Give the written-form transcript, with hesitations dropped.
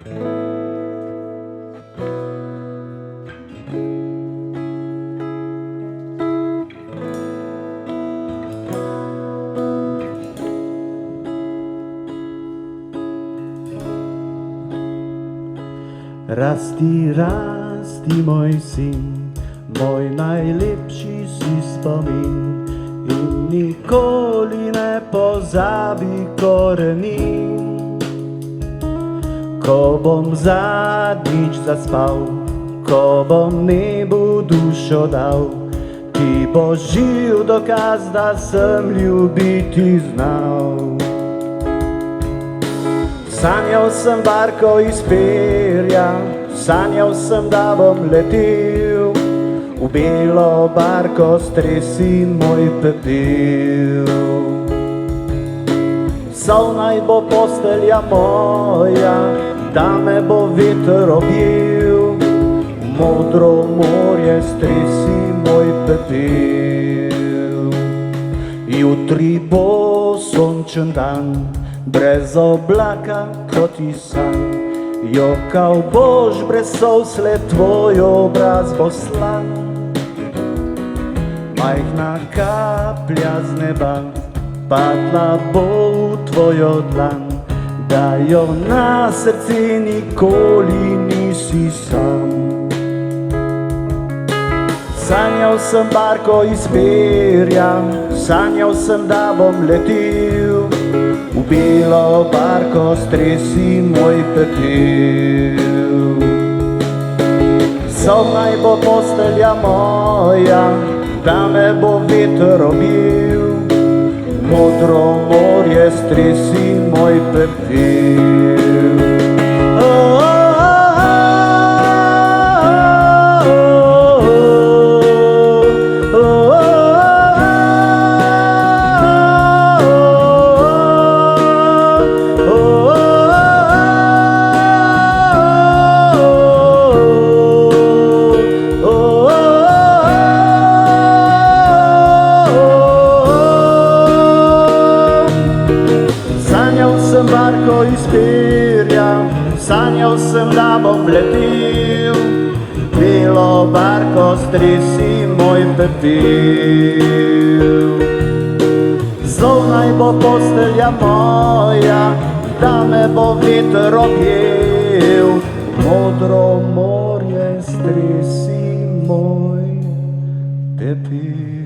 Rasti, rasti, moj sin, moj najlepši si spomin, in nikoli ne pozabi korenin. Ko bom zadnjič zaspal, ko bom nebu dušo dal, ti boš živ dokaz, da sem ljubiti znal. Sanjal sem barko iz perja, sanjal sem, da bom letel v belo barko, stresi moj pepel. Sol naj bo postelja moja, da me bo veter objel, modro morje, stresi moj pepel. Jutri bo sončen dan, brez oblaka kot ti san, jokal boš brez solz, le tvoj obraz bo slan. Majhna kaplja z neba padla bo v tvojo dlan, da jo na srce nikoli nisi sam. Sanjal sem barko iz perja, sanjal sem, da bom letel v belo barko, stresi moj pepel. Sol naj bo postelja moja, da me bo veter objel, modro morje, stresi moj pepel. Barko iz perja, sanjal sem, da bom letel, belo barko, stresi moj pepel. Sol naj bo postelja moja, da me bo veter objel, modro morje, stresi moj pepel.